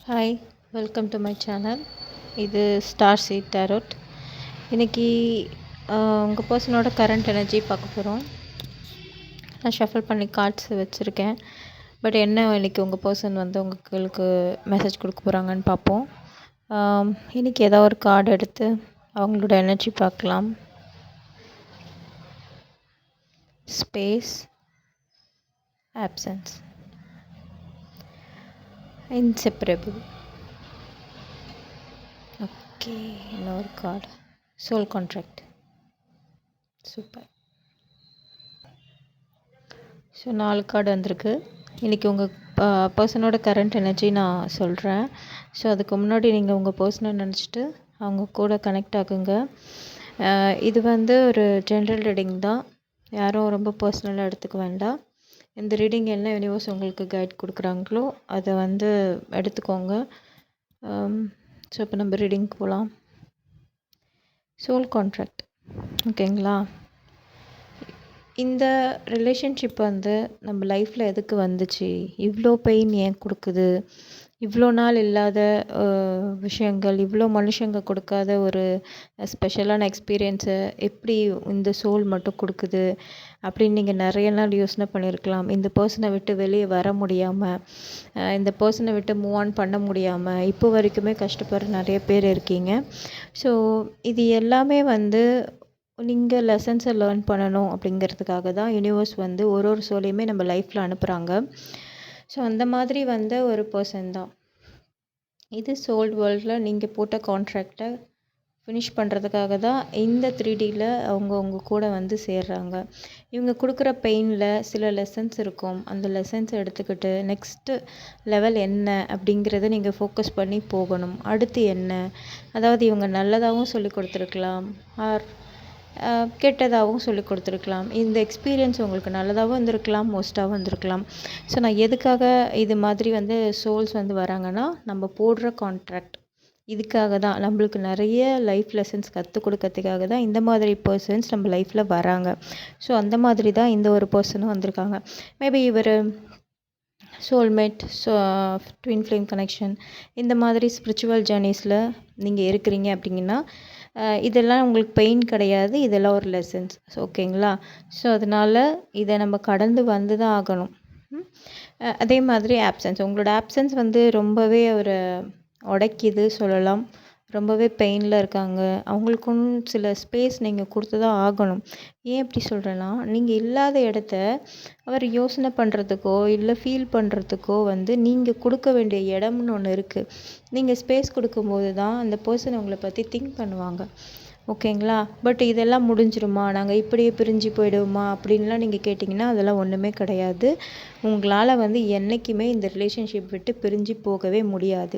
Hi, welcome to my channel. இது star seat tarot. இன்றைக்கி உங்கள் பர்சனோட கரண்ட் எனர்ஜி பார்க்க போகிறோம். நான் ஷஃபில் பண்ணி கார்ட்ஸ் வச்சுருக்கேன். பட் என்ன இன்றைக்கி உங்கள் பர்சன் வந்து உங்களுக்கு மெசேஜ் கொடுக்க போகிறாங்கன்னு பார்ப்போம். இன்றைக்கி ஏதாவது ஒரு கார்டு எடுத்து அவங்களோட எனர்ஜி பார்க்கலாம். Space, options, inseparable. ஓகே, இன்னொரு card soul contract. Super. So 4 card வந்திருக்கு. இன்றைக்கி உங்கள் பர்சனோட கரண்ட் எனர்ஜி நான் சொல்கிறேன். ஸோ அதுக்கு முன்னாடி நீங்கள் உங்கள் பர்சனை நினச்சிட்டு அவங்க கூட கனெக்ட் ஆகுங்க. இது வந்து ஒரு ஜென்ரல் ரீடிங் தான், யாரும் ரொம்ப பர்சனலாக எடுத்துக்க வேண்டாம். இந்த ரீடிங் என்ன யூனிவர்ஸ் உங்களுக்கு கைட் கொடுக்குறாங்களோ அதை வந்து எடுத்துக்கோங்க. ஸோ இப்போ நம்ம ரீடிங்க்கு போகலாம். சோல் கான்ட்ராக்ட், ஓகேங்களா? இந்த ரிலேஷன்ஷிப் வந்து நம்ம லைஃப்பில் எதுக்கு வந்துச்சு, இவ்வளோ பெயின் ஏன் கொடுக்குது, இவ்வளோ நாள் இல்லாத விஷயங்கள், இவ்வளோ மனுஷங்க கொடுக்காத ஒரு ஸ்பெஷலான எக்ஸ்பீரியன்ஸை எப்படி இந்த சோல் மட்டும் கொடுக்குது அப்படின்னு நீங்கள் நிறைய நாள் யோசனை பண்ணியிருக்கலாம். இந்த பர்சனை விட்டு வெளியே வர முடியாமல், இந்த பர்சனை விட்டு மூவ் ஆன் பண்ண முடியாமல் இப்போ வரைக்குமே கஷ்டப்படுற நிறைய பேர் இருக்கீங்க. ஸோ இது எல்லாமே வந்து நீங்கள் லெசன்ஸை லேர்ன் பண்ணணும் அப்படிங்கிறதுக்காக தான் யூனிவர்ஸ் வந்து ஒரு சோலையுமே நம்ம லைஃப்பில் அனுப்புகிறாங்க. ஸோ அந்த மாதிரி வந்த ஒரு பர்சன் தான் இது. சோல் வேர்ல்டில் நீங்கள் போட்ட கான்ட்ராக்டை ஃபினிஷ் பண்ணுறதுக்காக தான் இந்த 3Dயில் அவங்க உங்கள் கூட வந்து சேர்றாங்க. இவங்க கொடுக்குற பெயினில் சில லெசன்ஸ் இருக்கும். அந்த லெசன்ஸை எடுத்துக்கிட்டு நெக்ஸ்ட்டு லெவல் என்ன அப்படிங்கிறத நீங்கள் ஃபோக்கஸ் பண்ணி போகணும். அடுத்து என்ன, அதாவது இவங்க நல்லதாகவும் சொல்லி கொடுத்துருக்கலாம், ஆர் கெட்டதாகவும் சொல்லி கொடுத்துருக்கலாம். இந்த எக்ஸ்பீரியன்ஸ் உங்களுக்கு நல்லதாகவும் இருந்திருக்கலாம், மோஸ்ட்டாகவும் இருந்திருக்கலாம். ஸோ நான் எதுக்காக இது மாதிரி வந்து சோல்ஸ் வந்து வராங்கன்னா, நம்ம போடுற கான்ட்ராக்ட் இதுக்காக தான், நம்மளுக்கு நிறைய லைஃப் லெசன்ஸ் கற்றுக் கொடுக்கறதுக்காக தான் இந்த மாதிரி பர்சன்ஸ் நம்ம லைஃப்பில் வராங்க. ஸோ அந்த மாதிரி தான் இந்த ஒரு பர்சனும் வந்திருக்காங்க. மேபி இவர் சோல்மேட், ட்வின் ஃப்ளேம் கனெக்ஷன், இந்த மாதிரி ஸ்பிரிச்சுவல் ஜேர்னிஸில் நீங்கள் இருக்கிறீங்க அப்படிங்கன்னா இதெல்லாம் உங்களுக்கு பெயின் கிடையாது, இதெல்லாம் ஒரு லெசன்ஸ். ஓகேங்களா? ஸோ அதனால் இதை நம்ம கடந்து வந்து தான் ஆகணும். அதே மாதிரி ஆப்சன்ஸ், உங்களோட ஆப்சன்ஸ் வந்து ரொம்பவே ஒரு உடைக்கிது சொல்லலாம். ரொம்பவே பெயினில் இருக்காங்க. அவங்களுக்கும் சில ஸ்பேஸ் நீங்கள் கொடுத்து தான் ஆகணும். ஏன் இப்படி சொல்கிறேன்னா, நீங்கள் இல்லாத இடத்த அவர் யோசனை பண்ணுறதுக்கோ இல்லை ஃபீல் பண்ணுறதுக்கோ வந்து நீங்கள் கொடுக்க வேண்டிய இடம்னு ஒன்று இருக்குது. நீங்கள் ஸ்பேஸ் கொடுக்கும்போது தான் அந்த பர்சன் உங்களை பற்றி திங்க் பண்ணுவாங்க. ஓகேங்களா? பட் இதெல்லாம் முடிஞ்சிருமா, நாங்கள் இப்படியே பிரிஞ்சு போயிடுவோமா அப்படின்லாம் நீங்கள் கேட்டிங்கன்னா அதெல்லாம் ஒன்றுமே கிடையாது. உங்களால் வந்து என்றைக்குமே இந்த ரிலேஷன்ஷிப் விட்டு பிரிஞ்சு போகவே முடியாது.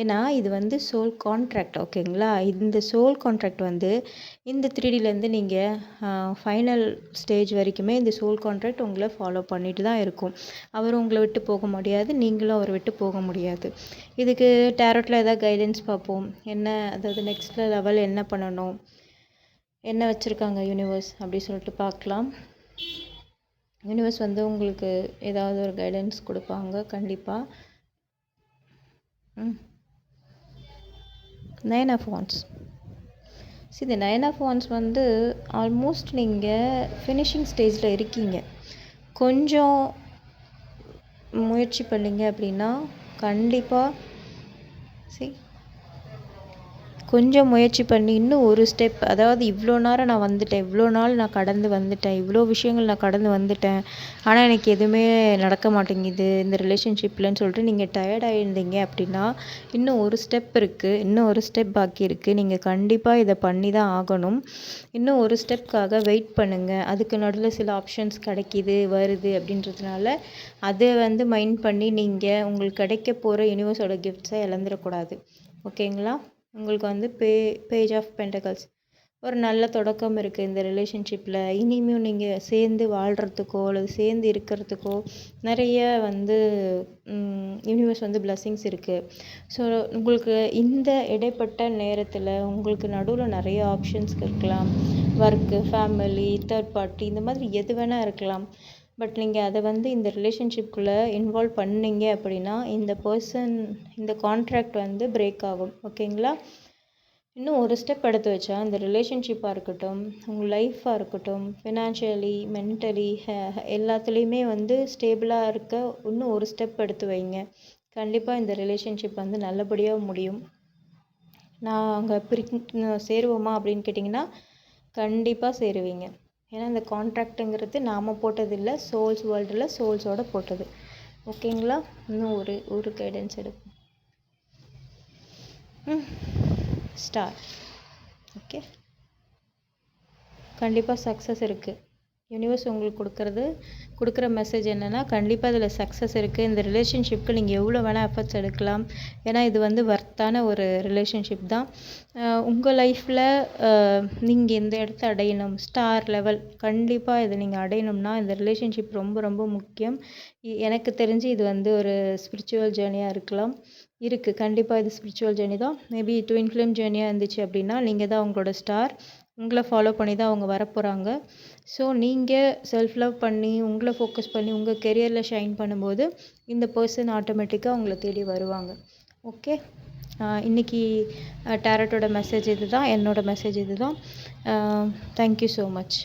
ஏன்னா இது வந்து சோல் கான்ட்ராக்ட். ஓகேங்களா? இந்த சோல் கான்ட்ராக்ட் வந்து இந்த 3Dலேருந்து நீங்கள் ஃபைனல் ஸ்டேஜ் வரைக்குமே இந்த சோல் கான்ட்ராக்ட் உங்களை ஃபாலோ பண்ணிட்டு தான் இருக்கும். அவர் உங்களை விட்டு போக முடியாது, நீங்களும் அவரை விட்டு போக முடியாது. இதுக்கு டேரோட்டில் ஏதாவது கைடன்ஸ் பார்ப்போம். என்ன, அதாவது நெக்ஸ்ட் லெவல் என்ன பண்ணணும், என்ன வச்சுருக்காங்க யூனிவர்ஸ் அப்படி சொல்லிட்டு பார்க்கலாம். யூனிவர்ஸ் வந்து உங்களுக்கு ஏதாவது ஒரு கைடன்ஸ் கொடுப்பாங்க கண்டிப்பாக. 9 ஆஃப் வாண்ட்ஸ். இந்த 9 ஆஃப் வாண்ட்ஸ் வந்து ஆல்மோஸ்ட் நீங்கள் ஃபினிஷிங் ஸ்டேஜில் இருக்கீங்க. கொஞ்சம் முயற்சி பண்ணிங்க அப்படின்னா கண்டிப்பாக கொஞ்சம் முயற்சி பண்ணி இன்னும் ஒரு ஸ்டெப், அதாவது இவ்வளோ நேரம் நான் வந்துட்டேன், இவ்வளோ நாள் நான் கடந்து வந்துட்டேன், இவ்வளோ விஷயங்கள் நான் கடந்து வந்துட்டேன், ஆனால் எனக்கு எதுவுமே நடக்க மாட்டேங்குது இந்த ரிலேஷன்ஷிப்லன்னு சொல்லிட்டு நீங்கள் டயர்டாகிருந்தீங்க அப்படின்னா இன்னும் ஒரு ஸ்டெப் இருக்குது, இன்னும் ஒரு ஸ்டெப் பாக்கி இருக்குது. நீங்கள் கண்டிப்பாக இதை பண்ணி தான் ஆகணும். இன்னும் ஒரு ஸ்டெப்காக வெயிட் பண்ணுங்கள். அதுக்கு நடுவில் சில ஆப்ஷன்ஸ் கிடைக்கிது வருது அப்படின்றதுனால அதை வந்து மைண்ட் பண்ணி நீங்கள் உங்களுக்கு கிடைக்க போகிற யூனிவர்ஸோட கிஃப்ட்ஸை இழந்துடக்கூடாது. ஓகேங்களா? உங்களுக்கு வந்து பேஜ் ஆஃப் பென்டகல்ஸ் ஒரு நல்ல தொடக்கம் இருக்குது இந்த ரிலேஷன்ஷிப்பில். இனிமேல் நீங்கள் சேர்ந்து வாழ்கிறதுக்கோ அல்லது சேர்ந்து இருக்கிறதுக்கோ நிறைய வந்து யூனிவர்ஸ் வந்து பிளெஸ்ஸிங்ஸ் இருக்குது. ஸோ உங்களுக்கு இந்த இடைப்பட்ட நேரத்தில் உங்களுக்கு நடுவில் நிறைய ஆப்ஷன்ஸ் இருக்கலாம். ஒர்க்கு, ஃபேமிலி, தேர்ட் பார்ட்டி, இந்த மாதிரி எது வேணால் இருக்கலாம். பட் நீங்கள் அதை வந்து இந்த ரிலேஷன்ஷிப்குள்ளே இன்வால்வ் பண்ணீங்க அப்படின்னா இந்த கான்ட்ராக்ட் வந்து பிரேக் ஆகும். ஓகேங்களா? இன்னும் ஒரு ஸ்டெப் எடுத்து வச்சா இந்த ரிலேஷன்ஷிப்பாக இருக்கட்டும், உங்கள் லைஃப்பாக இருக்கட்டும், ஃபினான்ஷியலி, மென்டலி, எல்லாத்துலேயுமே வந்து ஸ்டேபிளாக இருக்க இன்னும் ஒரு ஸ்டெப் எடுத்து வைங்க. கண்டிப்பாக இந்த ரிலேஷன்ஷிப் வந்து நல்லபடியாக முடியும். சேருவோமா அப்படின்னு கேட்டிங்கன்னா கண்டிப்பாக சேருவீங்க. ஏன்னா இந்த கான்ட்ராக்ட்டுங்கிறது நாம் போட்டதில்லை, சோல்ஸ் வேர்ல்டில் சோல்ஸோடு போட்டது. ஓகேங்களா? இன்னும் ஒரு கைடன்ஸ் எடுப்போம். ஸ்டார். ஓகே, கண்டிப்பாக சக்ஸஸ் இருக்குது. யூனிவர்ஸ் உங்களுக்கு கொடுக்குற மெசேஜ் என்னென்னா, கண்டிப்பாக இதில் சக்ஸஸ் இருக்குது. இந்த ரிலேஷன்ஷிப்க்கு நீங்கள் எவ்வளோ வேணால் எஃபர்ட்ஸ் எடுக்கலாம். ஏன்னா இது வந்து வர்த்தான ஒரு ரிலேஷன்ஷிப் தான். உங்கள் லைஃப்பில் நீங்கள் இந்த இடத்த அடையணும், ஸ்டார் லெவல், கண்டிப்பாக இதை நீங்கள் அடையணும்னா இந்த ரிலேஷன்ஷிப் ரொம்ப ரொம்ப முக்கியம். எனக்கு தெரிஞ்சு இது வந்து ஒரு ஸ்பிரிச்சுவல் ஜேர்னியாக இருக்கலாம். இருக்குது, கண்டிப்பாக இது ஸ்பிரிச்சுவல் ஜேர்னி தான். மேபி ட்வின் ஃப்ளேம் ஜேர்னியாக இருந்துச்சு அப்படின்னா நீங்கள் தான் அவங்களோட ஸ்டார். உங்களை ஃபாலோ பண்ணி தான் அவங்க வரப்போகிறாங்க. ஸோ நீங்கள் செல்ஃப் லவ் பண்ணி உங்களை ஃபோக்கஸ் பண்ணி உங்கள் கெரியரில் ஷைன் பண்ணும்போது இந்த பர்சன் ஆட்டோமேட்டிக்காக உங்களை தேடி வருவாங்க. ஓகே, இன்றைக்கி டேரட்டோட மெசேஜ் இது தான், என்னோடய மெசேஜ் இது தான். Thank you so much.